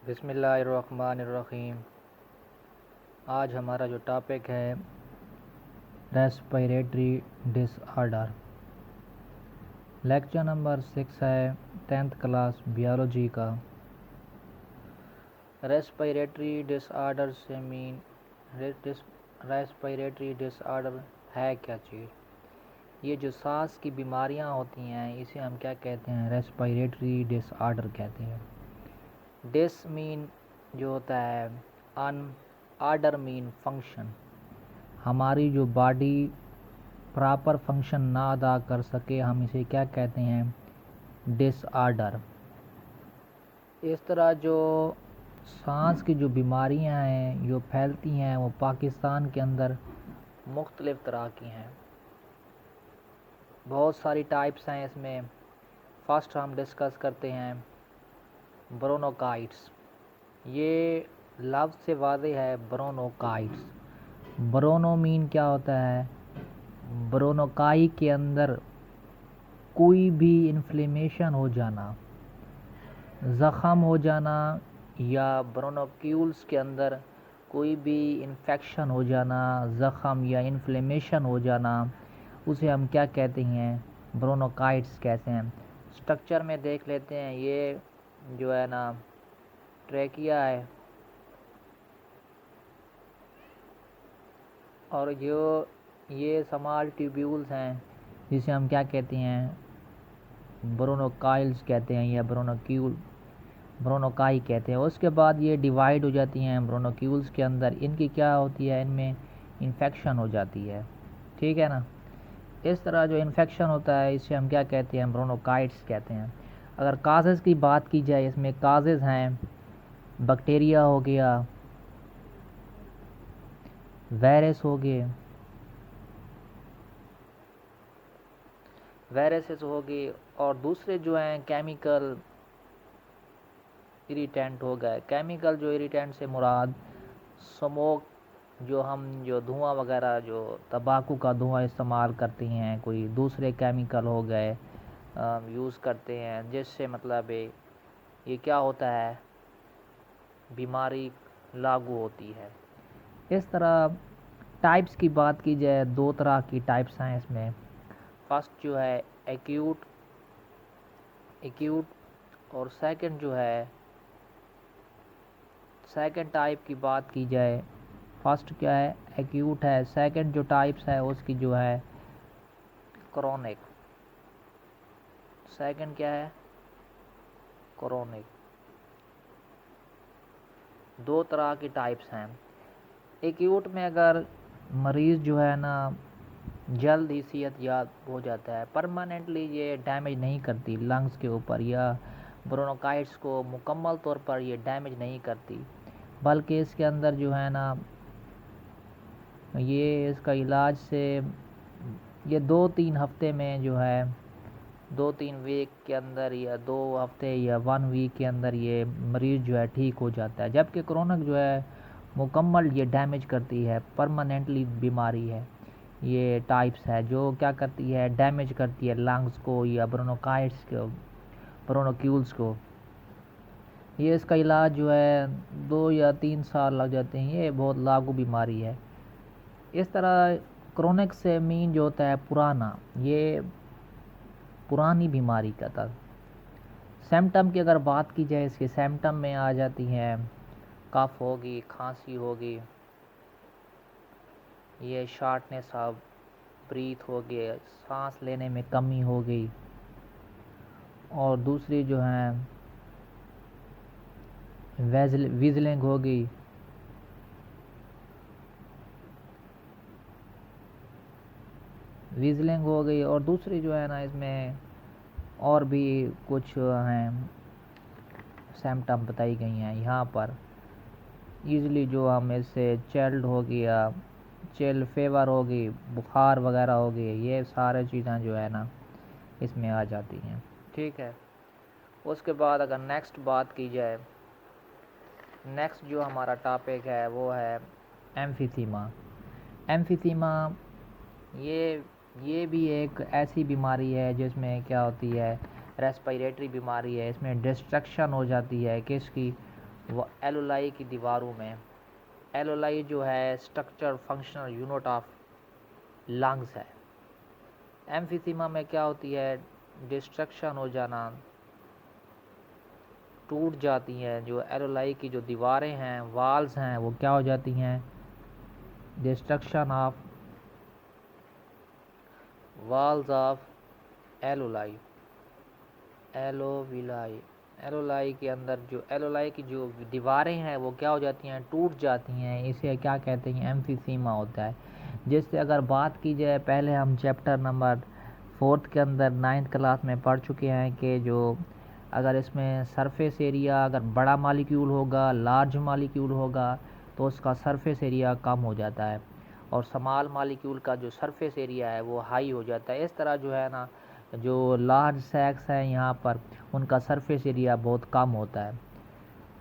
बिस्मिल्लाहिर्रहमानिर्रहीम। आज हमारा जो टॉपिक है रेस्पिरेटरी डिसऑर्डर, लेक्चर नंबर 6 है 10th क्लास बियोलॉजी का। रेस्पिरेटरी डिसऑर्डर से मीन रेस्पिरेटरी डिसऑर्डर है क्या चीज़? ये जो सांस की बीमारियां होती हैं इसे हम क्या कहते हैं? रेस्पिरेटरी डिसऑर्डर कहते हैं। डिस मीन जो होता है अन, ऑर्डर मीन फंक्शन। हमारी जो बॉडी प्रॉपर फंक्शन ना अदा कर सके हम इसे क्या कहते हैं? डिसऑर्डर। इस तरह जो सांस की जो बीमारियां हैं जो फैलती हैं वो पाकिस्तान के अंदर मुख्तलिफ़ तरह की हैं। बहुत सारी टाइप्स हैं इसमें। फर्स्ट हम डिस्कस करते हैं ब्रोनोकाइट्स। ये लफ्ज़ से वाज़ेह है ब्रोनोकाइट्स। ब्रोनो मीन क्या होता है? ब्रोनोकाई के अंदर कोई भी इन्फ्लेमेशन हो जाना, ज़ख़म हो जाना, या ब्रोनोक्यूल्स के अंदर कोई भी इन्फेक्शन हो जाना, ज़ख़म या इन्फ्लेमेशन हो जाना, उसे हम क्या कहते हैं? ब्रोनोकाइट्स कहते हैं। स्ट्रक्चर में देख लेते हैं। ये जो है ना ट्रेकिया है, और जो ये स्मॉल ट्यूब्यूल्स हैं जिसे हम क्या कहते हैं? ब्रोनोकाइल्स कहते हैं या ब्रोनोकाई कहते हैं। उसके बाद ये डिवाइड हो जाती हैं ब्रोनोक्यूल्स के अंदर। इनकी क्या होती है? इनमें इन्फेक्शन हो जाती है। ठीक है ना? इस तरह जो इन्फेक्शन होता है इसे हम क्या कहते हैं? ब्रोनोकाइट्स कहते हैं। अगर काजेज़ की बात की जाए, इसमें काजेज़ हैं बैक्टीरिया हो गया, वायरस हो गए, वायरसेस हो गए, और दूसरे जो हैं केमिकल इरिटेंट हो गए। केमिकल जो इरिटेंट से मुराद स्मोक, जो धुआं वगैरह, जो तंबाकू का धुआं इस्तेमाल करते हैं, कोई दूसरे केमिकल हो गए यूज़ करते हैं, जिससे मतलब ये क्या होता है? बीमारी लागू होती है। इस तरह टाइप्स की बात की जाए, दो तरह की टाइप्स हैं इसमें। फर्स्ट जो है एक्यूट, और सेकंड जो है, सेकंड टाइप की बात की जाए, फर्स्ट क्या है? एक्यूट है। सेकंड जो टाइप्स है उसकी जो है क्रोनिक। सेकंड क्या है? क्रोनिक। दो तरह की टाइप्स हैं। एक्यूट में अगर मरीज़ जो है ना जल्द ही सेहत याब हो जाता है, परमानेंटली ये डैमेज नहीं करती लंग्स के ऊपर, या ब्रोनोकाइट्स को मुकम्मल तौर पर ये डैमेज नहीं करती, बल्कि इसके अंदर जो है ना ये इसका इलाज से ये 2-3 हफ्ते में जो है 2-3 वीक के अंदर, या 2 हफ्ते या 1 वीक के अंदर ये मरीज़ जो है ठीक हो जाता है। जबकि क्रोनिक जो है मुकम्मल ये डैमेज करती है, परमानेंटली बीमारी है। ये टाइप्स है जो क्या करती है? डैमेज करती है लंग्स को या ब्रोनोकाइट्स को, ब्रोनोक्यूल्स को। ये इसका इलाज जो है 2 या 3 साल लग जाते हैं। ये बहुत लागू बीमारी है। इस तरह क्रोनिक से मीन जो होता है पुराना, ये पुरानी बीमारी का था। सिम्टम की अगर बात की जाए, इसके सिम्टम में आ जाती हैं कफ होगी, खांसी होगी, ये शॉर्टनेस ऑफ ब्रीथ हो गई, सांस लेने में कमी हो गई, और दूसरी जो है विजलिंग हो गई, और दूसरी जो है ना इसमें और भी कुछ हैं सिम्टम बताई गई हैं यहाँ पर। ईज़िली जो हम इससे चिल्ड हो गया, चिल फीवर हो गई, बुखार वगैरह हो गई, ये सारे चीज़ें जो है ना इसमें आ जाती हैं। ठीक है। उसके बाद अगर नेक्स्ट बात की जाए, नेक्स्ट जो हमारा टॉपिक है वो है एम्फीथीमा। एम्फीथीमा ये भी एक ऐसी बीमारी है जिसमें क्या होती है? रेस्पिरेटरी बीमारी है। इसमें डिस्ट्रक्शन हो जाती है किसकी? वो एलोलाई की दीवारों में, एलोलाई जो है structure functional unit of lungs है। एम्फीसीमा में क्या होती है, डिस्ट्रक्शन हो जाना, टूट जाती हैं। जो एलोलाई की जो दीवारें हैं, वाल्स हैं, वो क्या हो जाती हैं, डिस्ट्रक्शन ऑफ वाल्स ऑफ एलोलाई, एलोविलाई, एलोलाई के अंदर जो एलोलाई की जो दीवारें हैं वो क्या हो जाती हैं, टूट जाती हैं। इसे क्या कहते हैं, एम्फीसीमा होता है। जिससे अगर बात की जाए, पहले हम चैप्टर नंबर 4 के अंदर 9th क्लास में पढ़ चुके हैं कि जो अगर इसमें सरफेस एरिया अगर बड़ा मालिक्यूल होगा, लार्ज मालिक्यूल होगा, तो उसका सरफेस एरिया कम हो जाता है, और स्मॉल मालिक्यूल का जो सरफेस एरिया है वो हाई हो जाता है। इस तरह जो है ना, जो लार्ज सैक्स हैं यहाँ पर, उनका सरफेस एरिया बहुत कम होता है।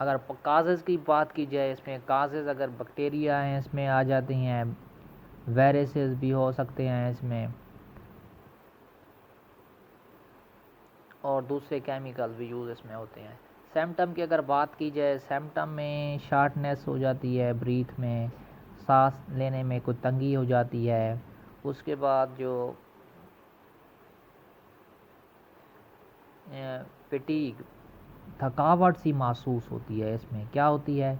अगर काजेज़ की बात की जाए, इसमें काजेज़ अगर बैक्टीरिया हैं इसमें आ जाती हैं, वायरसेस भी हो सकते हैं इसमें, और दूसरे केमिकल भी यूज़ इसमें होते हैं। सिम्टम की अगर बात की जाए, सिम्टम में शार्टनेस हो जाती है, ब्रीथ में सांस लेने में कुछ तंगी हो जाती है। उसके बाद जो फटीग, थकावट सी महसूस होती है, इसमें क्या होती है,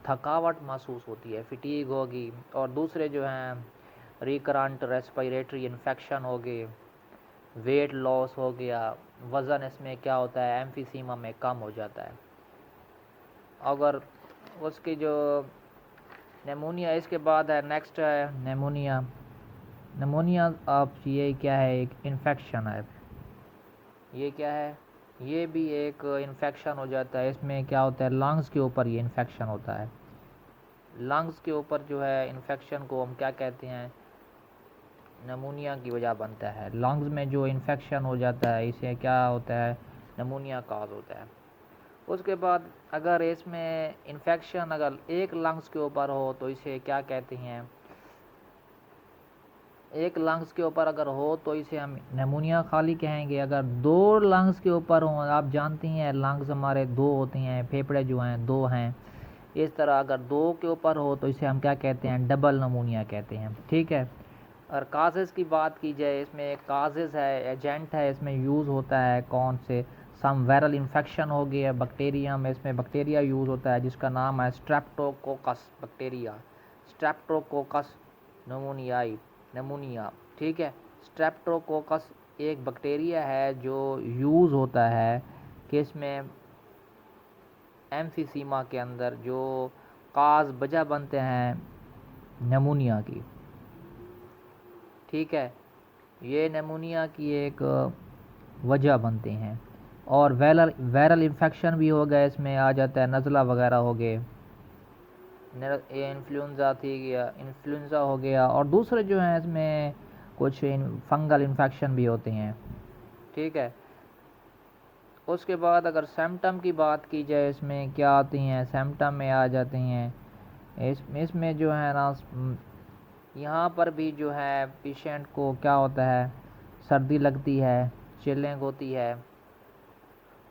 थकावट महसूस होती है, फटीग होगी। और दूसरे जो हैं, रिकरेंट रेस्पिरेटरी इन्फेक्शन हो गए, वेट लॉस हो गया, वज़न इसमें क्या होता है, एम्फीसीमा में कम हो जाता है। अगर उसकी जो निमोनिया, इसके बाद है नेक्स्ट है निमोनिया। निमोनिया आप ये क्या है, एक इन्फेक्शन है। ये क्या है, ये भी एक इन्फेक्शन हो जाता है। इसमें क्या होता है, लंग्स के ऊपर ये इन्फेक्शन होता है। लंग्स के ऊपर जो है इन्फेक्शन को हम क्या कहते हैं, निमोनिया की वजह बनता है। लंग्स में जो इन्फेक्शन हो जाता है, इसे क्या होता है, निमोनिया काज होता है। उसके बाद अगर इसमें इन्फेक्शन अगर एक लंग्स के ऊपर हो तो इसे क्या कहते हैं, एक लंग्स के ऊपर अगर हो तो इसे हम निमोनिया खाली कहेंगे। अगर दो लंग्स के ऊपर हों, आप जानती हैं लंग्स हमारे दो होती हैं, फेफड़े जो हैं दो हैं, इस तरह अगर दो के ऊपर हो तो इसे हम क्या कहते हैं, डबल निमोनिया कहते हैं। ठीक है। और काजेज़ की बात की जाए, इसमें एक काजेज़ है, एजेंट है, इसमें यूज़ होता है कौन से, सम वायरल इन्फेक्शन हो गया बैक्टीरिया में, इसमें बैक्टीरिया यूज़ होता है जिसका नाम है स्ट्रेप्टोकोकस बैक्टीरिया, स्ट्रेप्टोकोकस निमोनियाई, निमोनिया। ठीक है। स्ट्रेप्टोकोकस एक बैक्टीरिया है जो यूज़ होता है कि इसमें एम्फीसीमा के अंदर जो काज वजह बनते हैं निमोनिया की। ठीक है। ये निमोनिया की एक वजह बनते हैं। और वायरल इन्फेक्शन भी हो गया, इसमें आ जाता है, नज़ला वगैरह हो गए, इन्फ्लुएंज़ा थी गया, इन्फ्लुएंज़ा हो गया, और दूसरे जो हैं इसमें कुछ फंगल इन्फेक्शन भी होते हैं। ठीक है। उसके बाद अगर सिम्टम की बात की जाए, इसमें क्या आती हैं, सिम्टम में आ जाते हैं इसमें जो है ना, यहाँ पर भी जो है पेशेंट को क्या होता है, सर्दी लगती है, चिलिंग होती है,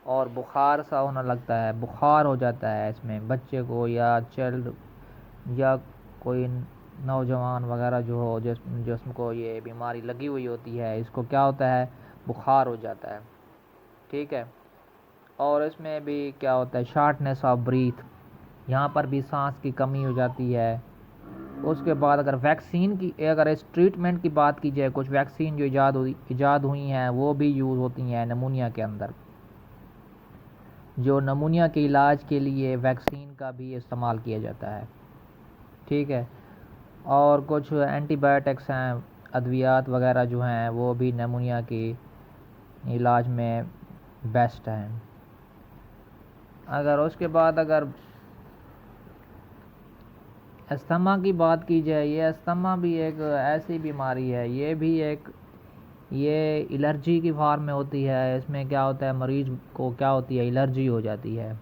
और बुखार सा होने लगता है, बुखार हो जाता है इसमें बच्चे को, या चाइल्ड, या कोई नौजवान वगैरह जो हो, जिसको ये बीमारी लगी हुई होती है, इसको क्या होता है, बुखार हो जाता है। ठीक है। और इसमें भी क्या होता है, शार्टनेस ऑफ ब्रीथ, यहाँ पर भी सांस की कमी हो जाती है। उसके बाद अगर वैक्सीन की, अगर इस ट्रीटमेंट की बात की जाए, कुछ वैक्सीन जो इजाद हुई हैं वो भी यूज़ होती हैं निमोनिया के अंदर। जो निमोनिया के इलाज के लिए वैक्सीन का भी इस्तेमाल किया जाता है। ठीक है। और कुछ एंटीबायोटिक्स हैं, अद्वियात वगैरह जो हैं, वो भी निमोनिया के इलाज में बेस्ट हैं। अगर उसके बाद अगर अस्थमा की बात की जाए, ये अस्थमा भी एक ऐसी बीमारी है, ये एलर्जी की फॉर्म में होती है। इसमें क्या होता है, मरीज़ को क्या होती है, एलर्जी हो जाती है।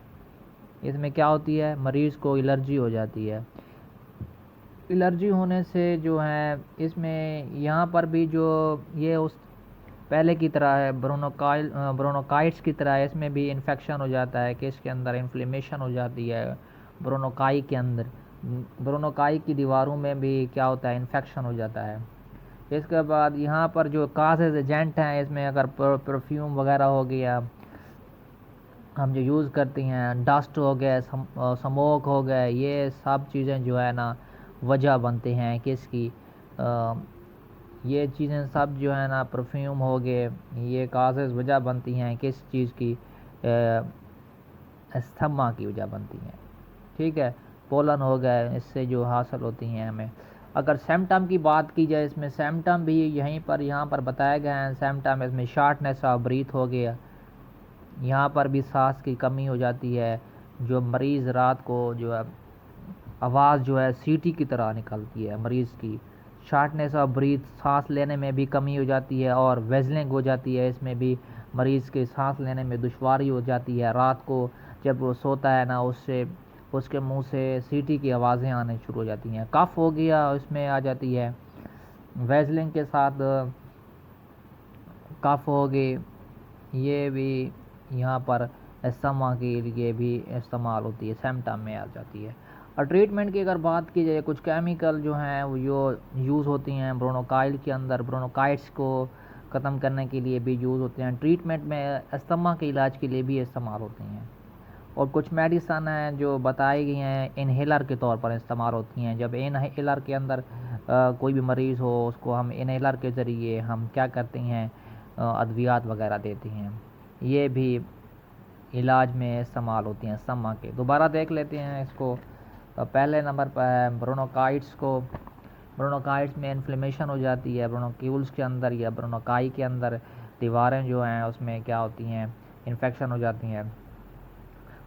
इसमें क्या होती है, मरीज़ को एलर्जी हो जाती है। एलर्जी होने से जो है इसमें यहाँ पर भी जो ये उस पहले की तरह है, ब्रोनोकाइट्स की तरह है, इसमें भी इन्फेक्शन हो जाता है, कि इसके अंदर इन्फ्लेमेशन हो जाती है ब्रोनोकाई के अंदर, ब्रोनोकाई की दीवारों में भी क्या होता है, इन्फेक्शन हो जाता है। इसके बाद यहाँ पर जो काजेज एजेंट हैं, इसमें अगर परफ्यूम वगैरह हो गया, हम जो यूज़ करते हैं, डस्ट हो गए, स्मोक हो गए, ये सब चीज़ें जो है ना वजह बनते हैं किसकी, ये चीज़ें सब जो है ना, परफ्यूम हो गए, ये काजेज़ वजह बनती हैं किस चीज़ की, अस्थमा की वजह बनती हैं। ठीक है, पोलन हो गए, इससे जो हासिल होती हैं हमें। अगर सिम्टम की बात की जाए, इसमें सिम्टम भी यहाँ पर बताए गए हैं। सिम्टम इसमें शार्टनेस ऑफ ब्रीथ हो गया, यहाँ पर भी सांस की कमी हो जाती है, जो मरीज़ रात को जो है आवाज़ जो है सीटी की तरह निकलती है मरीज़ की। शार्टनेस ऑफ ब्रीथ, सांस लेने में भी कमी हो जाती है, और वेजलिंग हो जाती है, इसमें भी मरीज़ के सांस लेने में दुश्वारी हो जाती है। रात को जब वो सोता है ना, उसके मुंह से सीटी की आवाज़ें आने शुरू हो जाती हैं। कफ हो गया, इसमें आ जाती है, वेजलिंग के साथ कफ हो गई, ये भी यहाँ पर अस्थमा के लिए भी इस्तेमाल होती है, सिम्टम में आ जाती है। और ट्रीटमेंट की अगर बात की जाए, कुछ केमिकल जो हैं वो जो यूज़ होती हैं ब्रोनोकाइल के अंदर, ब्रोनोकाइट्स को ख़त्म करने के लिए भी यूज़ होते हैं। ट्रीटमेंट में अस्थमा के इलाज के लिए भी इस्तेमाल होती हैं। और कुछ मेडिसन हैं जो बताई गई हैं, इन्हेलर के तौर पर इस्तेमाल होती हैं। जब इन्हेलर के अंदर कोई भी मरीज़ हो, उसको हम इन्हेलर के ज़रिए हम क्या करते हैं, अद्वियात वगैरह देते हैं। ये भी इलाज में इस्तेमाल होती हैं अस्थमा के। दोबारा देख लेते हैं इसको। पहले नंबर पर है ब्रोनोकाइट्स को। ब्रोनोकाइट्स में इन्फ्लेमेशन हो जाती है ब्रोनोक्यूल्स के अंदर या ब्रोनोकाई के अंदर, दीवारें जो हैं उसमें क्या होती हैं, इन्फेक्शन हो जाती हैं।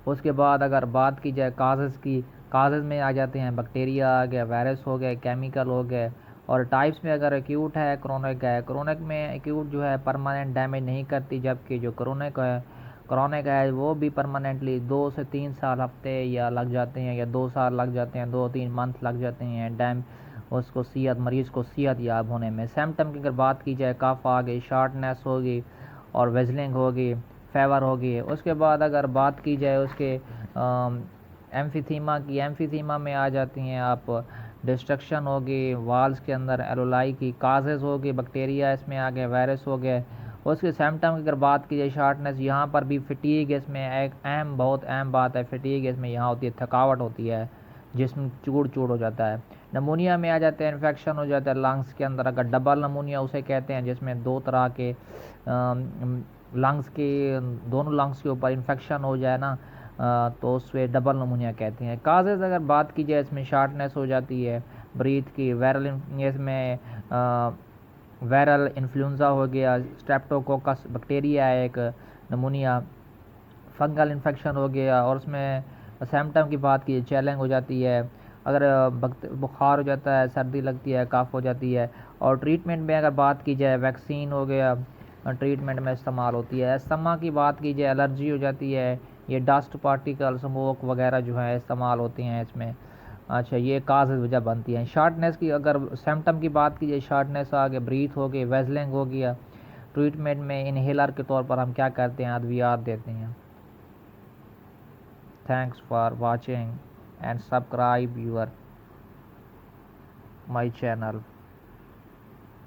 उसके बाद अगर बात की जाए काजेज़ की, काजेज़ में आ जाते हैं बैक्टीरिया आ गया, वायरस हो गए, केमिकल हो गए। और टाइप्स में अगर एक्यूट है, क्रोनिक है। क्रोनिक में एक्यूट जो है परमानेंट डैमेज नहीं करती, जबकि जो क्रोनिक है वो भी परमानेंटली 2 से 3 साल हफ्ते या लग जाते हैं, या 2 साल लग जाते हैं, 2-3 मंथ लग जाते हैं उसको मरीज़ को सेहत याब होने में। सिम्टम की अगर बात की जाए, कफ आ गई, शार्टनेस होगी, और वेजलिंग होगी, फेवर होगी। उसके बाद अगर बात की जाए उसके एम्फीथीमा की, एम्फीथीमा में आ जाती हैं आप, डिस्ट्रक्शन होगी वाल्स के अंदर, एलोलाई की, काजेज़ होगी, बैक्टीरिया इसमें आ गए, वायरस हो गए। उसके सिम्टम की अगर बात की जाए, शार्टनेस, यहाँ पर भी फटीग इसमें एक बहुत अहम बात है। फटीग इसमें यहाँ होती है, थकावट होती है, जिस्म चूड़ चूड़ हो जाता है। नमूनिया में आ जाते हैं, इन्फेक्शन हो जाता है लंग्स के अंदर। अगर डबल नमूनिया उसे कहते हैं, जिसमें 2 तरह के लंग्स के, दोनों लंग्स के ऊपर इन्फेक्शन हो जाए ना, तो उससे डबल नमूनिया कहते हैं। काजेज़ अगर बात की जाए, इसमें शार्टनेस हो जाती है ब्रीथ की, इसमें वायरल इन्फ्लुएंजा हो गया, स्ट्रेप्टोकोकस बैक्टीरिया है एक, नमूनिया, फंगल इन्फेक्शन हो गया। और उसमें सिम्टम की बात की, चैलेंज हो जाती है, अगर बुखार हो जाता है, सर्दी लगती है, कफ हो जाती है। और ट्रीटमेंट में अगर बात की जाए, वैक्सीन हो गया, ट्रीटमेंट में इस्तेमाल होती है। अस्थमा की बात की जाए, एलर्जी हो जाती है, ये डस्ट पार्टिकल, स्मोक वगैरह जो है इस्तेमाल होती हैं इसमें। अच्छा, ये काज़ वजह बनती हैं। शार्टनेस की अगर सिम्टम की बात की जाए, शार्टनेस आ गया, ब्रीथ हो गई, वेजलिंग हो गया। ट्रीटमेंट में इन्हेलर के तौर पर हम क्या करते हैं, अद्वियात देते हैं। Thanks for watching and subscribe my channel.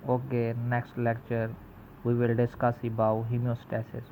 Okay, next lecture we will discuss about homeostasis.